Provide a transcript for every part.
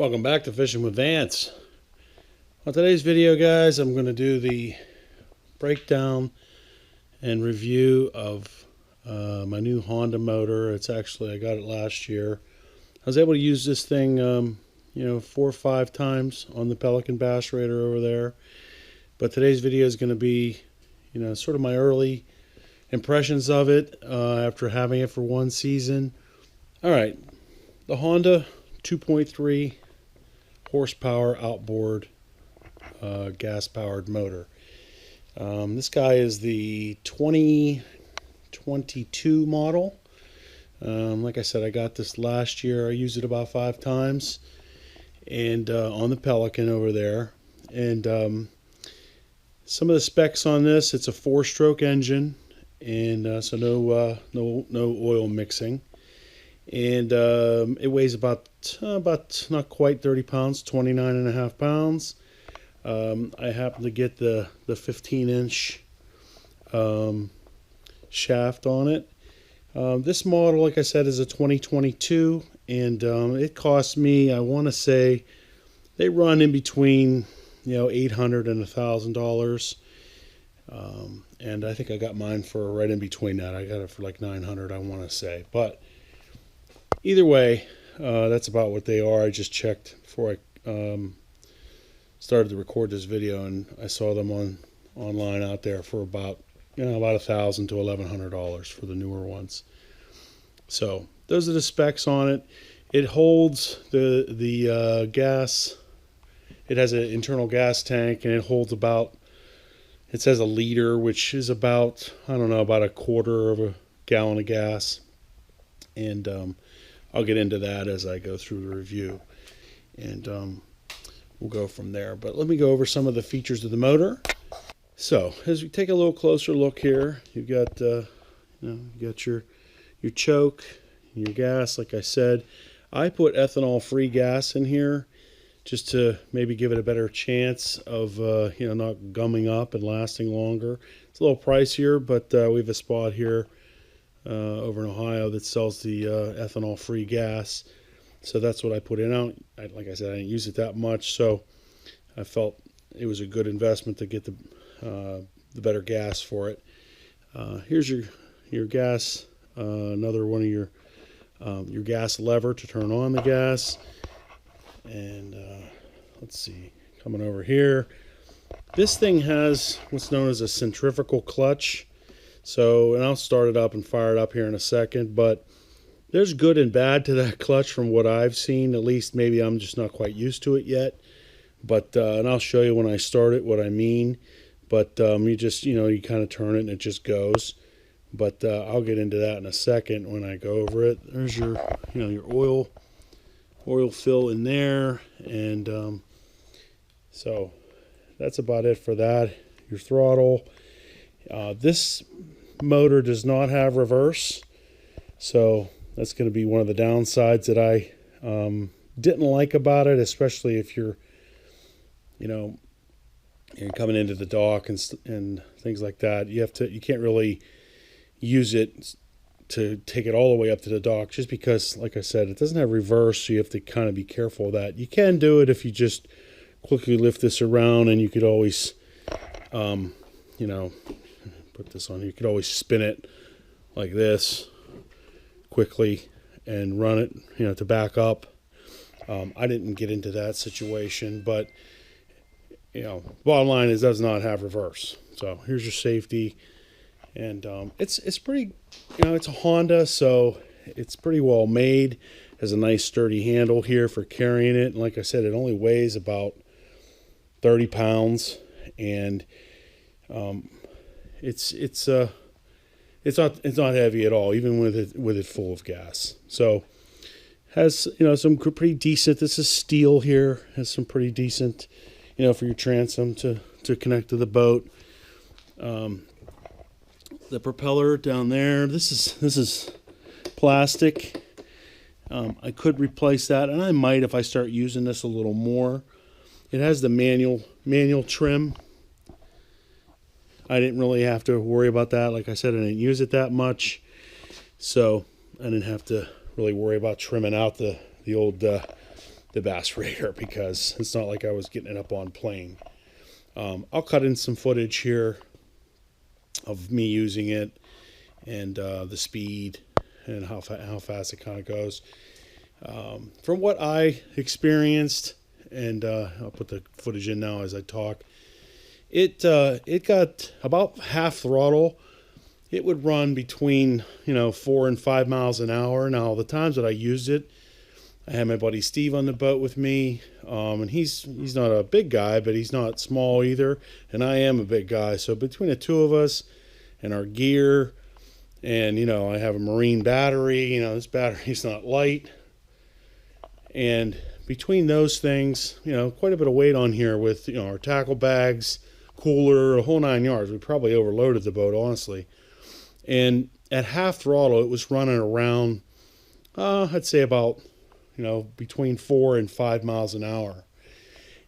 Welcome back to Fishing with Vance. On today's video, guys, I'm going to do the breakdown and review of my new Honda motor. It's actually, I got it last year. I was able to use this thing 4 or 5 times on the Pelican Bass Raider over there. But today's video is going to be sort of my early impressions of it after having it for one season. Alright, the Honda 2.3 horsepower outboard gas-powered motor. This guy is the 2022 model. Like I said, I got this last year. I used it about 5 times, and on the Pelican over there. And some of the specs on this: it's a 4-stroke engine, and so no oil mixing. And it weighs about not quite 30 pounds, 29.5 pounds. I happen to get the 15-inch shaft on it. This model, like I said, is a 2022, and it cost me, I want to say, they run in between $800 and $1,000. And I think I got mine for right in between that. I got it for like $900, I want to say. But either way, that's about what they are. I just checked before I started to record this video, and I saw them online out there for about $1,000 to $1,100 for the newer ones. So those are the specs on it. It holds the gas. It has an internal gas tank, and it holds about, it says a liter, which is about, about a quarter of a gallon of gas. And I'll get into that as I go through the review, and we'll go from there. But let me go over some of the features of the motor. So as we take a little closer look here, you've got you got your choke and your gas. Like I said, I put ethanol-free gas in here just to maybe give it a better chance of not gumming up and lasting longer. It's a little pricier, but we have a spot here over in Ohio that sells the ethanol-free gas, so that's what I put in. Like I said, I didn't use it that much, so I felt it was a good investment to get the better gas for it. Here's your gas, another one of your gas lever to turn on the gas. And let's see, coming over here, this thing has what's known as a centrifugal clutch. So, and I'll start it up and fire it up here in a second, but there's good and bad to that clutch from what I've seen. At least maybe I'm just not quite used to it yet. But and I'll show you when I start it what I mean. But you just you kind of turn it and it just goes. But I'll get into that in a second when I go over it. There's your your oil fill in there, and so that's about it for that. Your throttle. This motor does not have reverse, so that's going to be one of the downsides that I didn't like about it, especially if you're coming into the dock and things like that. You can't really use it to take it all the way up to the dock, just because, like I said, it doesn't have reverse, so you have to kind of be careful of that. You can do it if you just quickly lift this around, and you could always put this on. You could always spin it like this quickly and run it, to back up. I didn't get into that situation, but bottom line is it does not have reverse. So here's your safety, and it's pretty, it's a Honda, so it's pretty well made. Has a nice sturdy handle here for carrying it, and like I said, it only weighs about 30 pounds, and it's not heavy at all, even with it full of gas. So has some pretty decent. This is steel here. Has some pretty decent for your transom to connect to the boat. The propeller down there. This is plastic. I could replace that, and I might if I start using this a little more. It has the manual trim. I didn't really have to worry about that. Like I said, I didn't use it that much, so I didn't have to really worry about trimming out the old the Bass Raider, because it's not like I was getting it up on plane. I'll cut in some footage here of me using it, and the speed and how fast it kind of goes. From what I experienced, and I'll put the footage in now as I talk, it got about half throttle. It would run between 4 and 5 miles an hour. Now, the times that I used it, I had my buddy Steve on the boat with me, and he's not a big guy, but he's not small either, and I am a big guy. So between the two of us and our gear, and I have a marine battery. This battery's not light, and between those things, quite a bit of weight on here with our tackle bags, cooler, a whole 9 yards. We probably overloaded the boat, honestly. And at half throttle, it was running around, I'd say about between 4 and 5 miles an hour.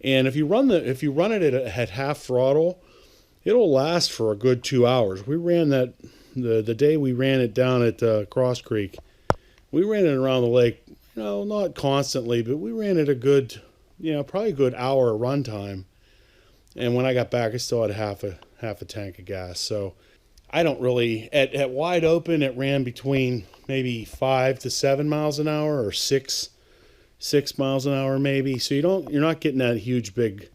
And if you run it at half throttle, it'll last for a good 2 hours. We ran that the day we ran it down at Cross Creek. We ran it around the lake, not constantly, but we ran it a good, probably a good hour run time. And when I got back, I still had half a tank of gas. So I don't really, at wide open, it ran between maybe 5 to 7 miles an hour, or 6 miles an hour maybe. So you're not getting that huge big,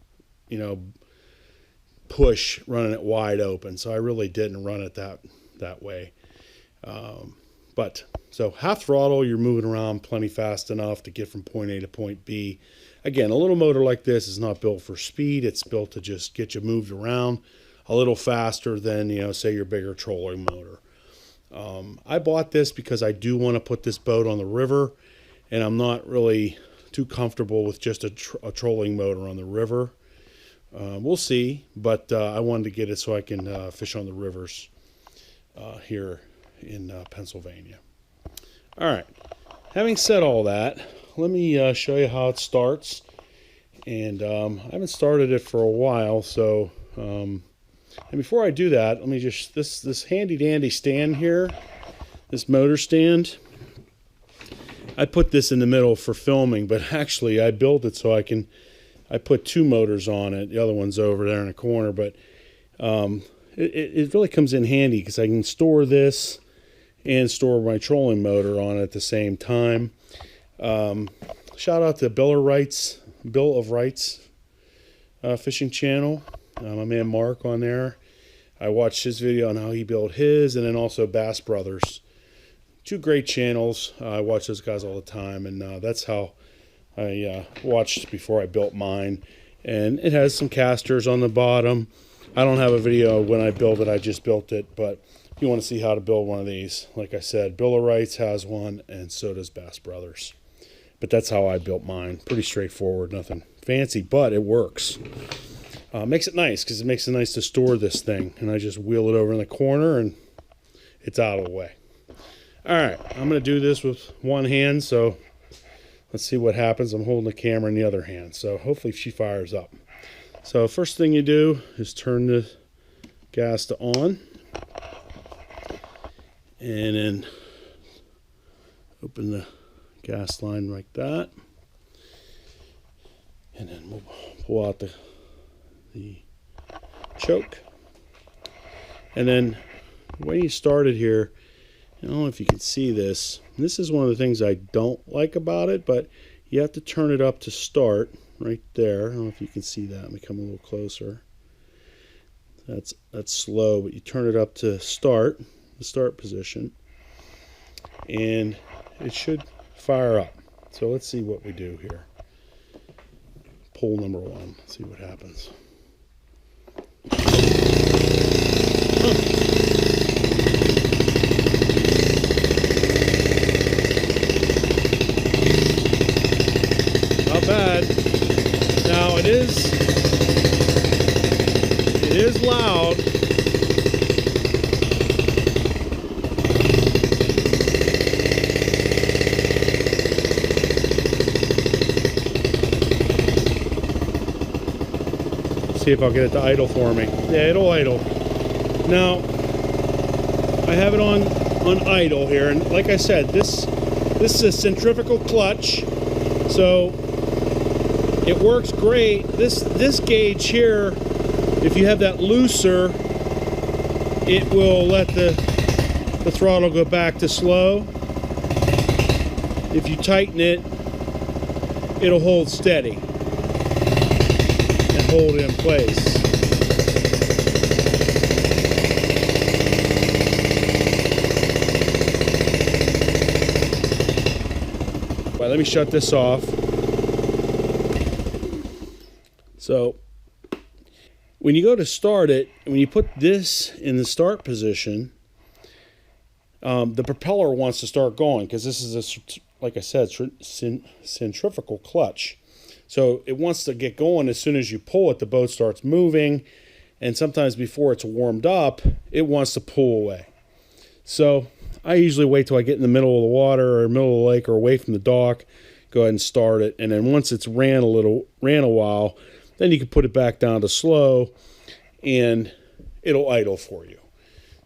push running it wide open. So I really didn't run it that way. But so half throttle, you're moving around plenty fast enough to get from point A to point B. Again, a little motor like this is not built for speed. It's built to just get you moved around a little faster than, say, your bigger trolling motor. I bought this because I do want to put this boat on the river, and I'm not really too comfortable with just a trolling motor on the river. We'll see, but I wanted to get it so I can fish on the rivers here in Pennsylvania. All right, having said all that, let me show you how it starts. And I haven't started it for a while, so and before I do that, let me just, this handy dandy stand here, this motor stand, I put this in the middle for filming, but actually I built it so I put 2 motors on it. The other one's over there in the corner, but it really comes in handy because I can store this and store my trolling motor on it at the same time. Shout out to Bill of Rights fishing channel. My man Mark on there. I watched his video on how he built his, and then also Bass Brothers. 2 great channels. I watch those guys all the time, and that's how I watched before I built mine. And it has some casters on the bottom. I don't have a video when I built it. I just built it, but if you want to see how to build one of these, like I said, Bill of Rights has one, and so does Bass Brothers. But that's how I built mine. Pretty straightforward, nothing fancy, but it works. Makes it nice because it makes it nice to store this thing. And I just wheel it over in the corner and it's out of the way. All right, I'm going to do this with one hand, so let's see what happens. I'm holding the camera in the other hand, so hopefully she fires up. So first thing you do is turn the gas to on. And then open the gas line like that. And then we'll pull out the choke. And then the way you start it here, I don't know if you can see this. This is one of the things I don't like about it, but you have to turn it up to start right there. I don't know if you can see that. Let me come a little closer. That's slow, but you turn it up to start, the start position, and it should fire up. So let's see what we do here. Pull number 1. See what happens. Not bad. Now it is loud. See if I'll get it to idle for me. Yeah, it'll idle. Now, I have it on idle here, and like I said, this is a centrifugal clutch, so It works great. This gauge here, if you have that looser, it will let the throttle go back to slow. If you tighten it, it'll hold steady and hold it in place. Well, let me shut this off. So when you go to start it, when you put this in the start position, the propeller wants to start going because this is like I said, centrifugal clutch. So it wants to get going as soon as you pull it. The boat starts moving, and sometimes before it's warmed up, it wants to pull away. So I usually wait till I get in the middle of the water or middle of the lake or away from the dock, go ahead and start it, and then once it's ran a while, then you can put it back down to slow, and it'll idle for you.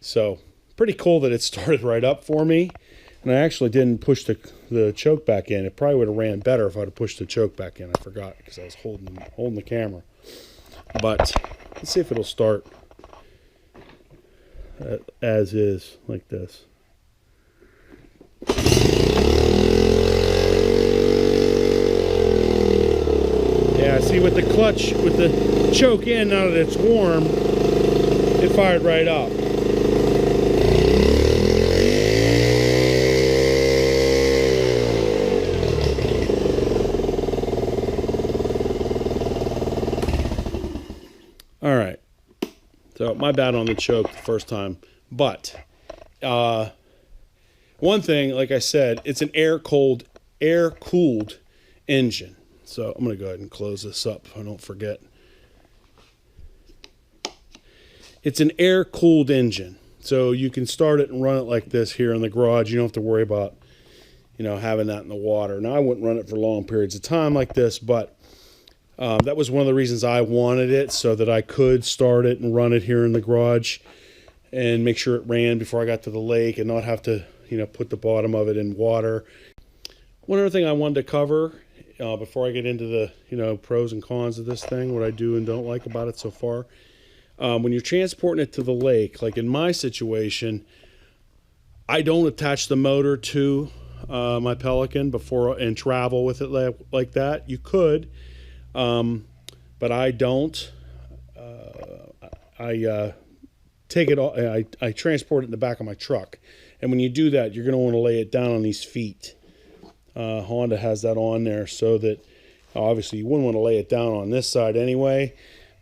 So pretty cool that it started right up for me. And I actually didn't push the choke back in. It probably would have ran better if I'd have pushed the choke back in. I forgot because I was holding the camera. But let's see if it'll start as is, like this. Yeah, see with the clutch, with the choke in, now that it's warm, it fired right up. All right, so my bad on the choke the first time, but one thing, like I said, it's an air-cooled engine. So I'm going to go ahead and close this up if I don't forget. It's an air-cooled engine, so you can start it and run it like this here in the garage. You don't have to worry about, having that in the water. Now, I wouldn't run it for long periods of time like this, but that was one of the reasons I wanted it, so that I could start it and run it here in the garage and make sure it ran before I got to the lake and not have to, put the bottom of it in water. One other thing I wanted to cover before I get into the, pros and cons of this thing, what I do and don't like about it so far. When you're transporting it to the lake, like in my situation, I don't attach the motor to my Pelican and travel with it like that. You could. But I don't. I take it all. I transport it in the back of my truck, and when you do that, you're going to want to lay it down on these feet. Honda has that on there so that obviously you wouldn't want to lay it down on this side anyway.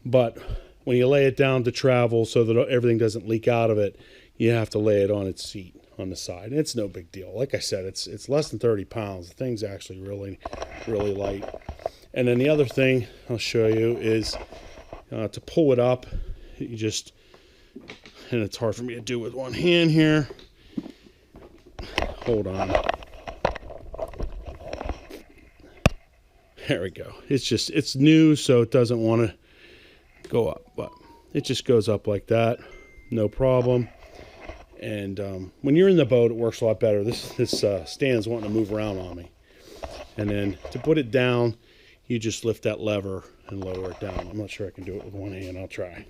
But when you lay it down to travel so that everything doesn't leak out of it, you have to lay it on its seat on the side. And it's no big deal. Like I said, it's less than 30 pounds. The thing's actually really, really light. And then the other thing I'll show you is to pull it up, you just, and it's hard for me to do with one hand here. Hold on. There we go. It's new, so it doesn't want to go up, but it just goes up like that, no problem. And when you're in the boat, it works a lot better. This stand's wanting to move around on me. And then to put it down, you just lift that lever and lower it down. I'm not sure I can do it with one hand. I'll try.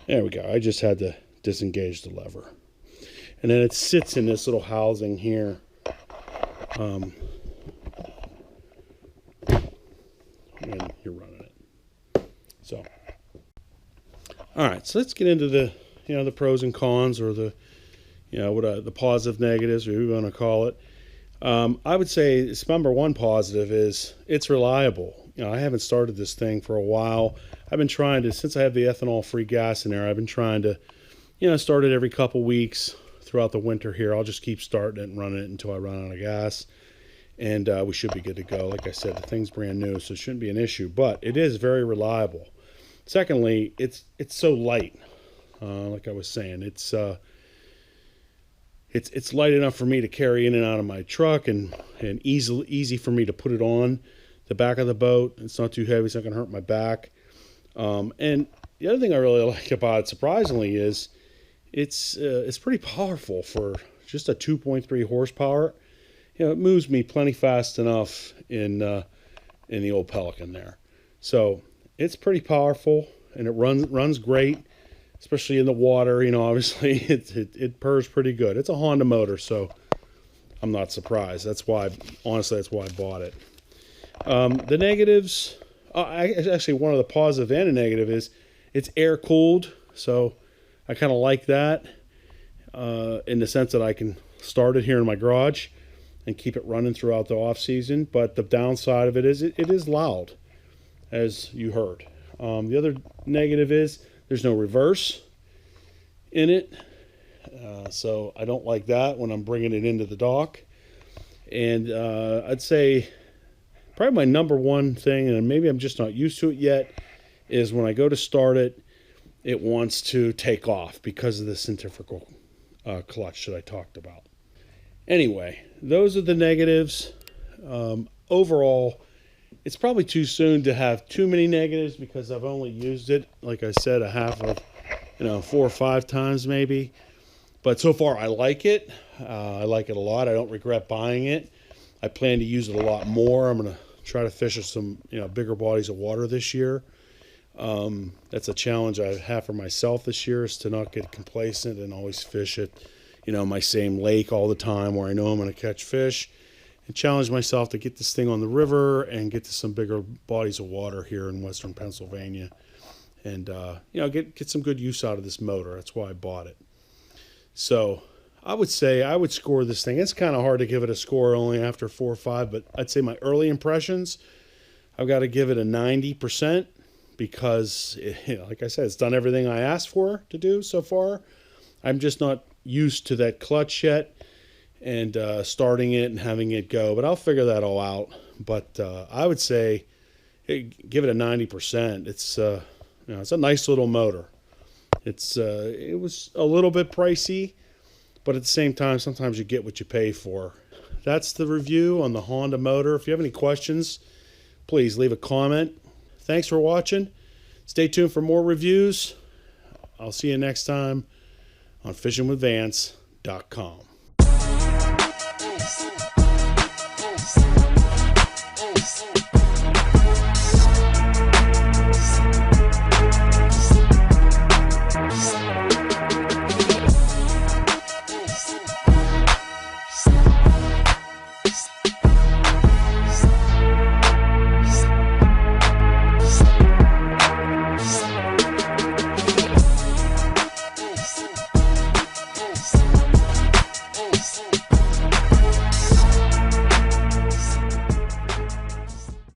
There we go. I just had to disengage the lever. And then it sits in this little housing here. And you're running it. So, all right. So let's get into the, the pros and cons, or the, the positive, negatives, or whatever you want to call it. I would say its number one positive is it's reliable. I haven't started this thing for a while. I've been trying to, since I have the ethanol-free gas in there, I've been trying to, start it every couple weeks throughout the winter here. I'll just keep starting it and running it until I run out of gas. And we should be good to go. Like I said, the thing's brand new, so it shouldn't be an issue. But it is very reliable. Secondly, it's so light. Like I was saying, it's light enough for me to carry in and out of my truck, and easy for me to put it on the back of the boat. It's not too heavy, it's not going to hurt my back. And the other thing I really like about it, surprisingly, is it's pretty powerful for just a 2.3 horsepower, it moves me plenty fast enough in the old Pelican there. So it's pretty powerful, and it runs great, especially in the water. Obviously it purrs pretty good. It's a Honda motor, so I'm not surprised. Honestly, that's why I bought it. The negatives, actually one of the positive and a negative is it's air cooled, so I kind of like that in the sense that I can start it here in my garage and keep it running throughout the off season. But the downside of it is it is loud, as you heard. The other negative is there's no reverse in it, so I don't like that when I'm bringing it into the dock. And I'd say probably my number one thing, and maybe I'm just not used to it yet, is when I go to start it, it wants to take off because of the centrifugal clutch that I talked about. Anyway, those are the negatives. Overall, it's probably too soon to have too many negatives because I've only used it, like I said, a half of, 4 or 5 times maybe. But so far, I like it. I like it a lot. I don't regret buying it. I plan to use it a lot more. I'm going to try to fish some, bigger bodies of water this year. That's a challenge I have for myself this year, is to not get complacent and always fish at, my same lake all the time where I know I'm going to catch fish, and challenge myself to get this thing on the river and get to some bigger bodies of water here in western Pennsylvania, and get some good use out of this motor. That's why I bought it. So I would say I would score this thing. It's kind of hard to give it a score only after 4 or 5, but I'd say my early impressions, I've got to give it a 90% because, like I said, it's done everything I asked for to do so far. I'm just not used to that clutch yet and starting it and having it go, but I'll figure that all out. But I would say give it a 90%. It's it's a nice little motor. It was a little bit pricey, but at the same time, sometimes you get what you pay for. That's the review on the Honda motor. If you have any questions, please leave a comment. Thanks for watching. Stay tuned for more reviews. I'll see you next time on fishingwithvance.com. Peace.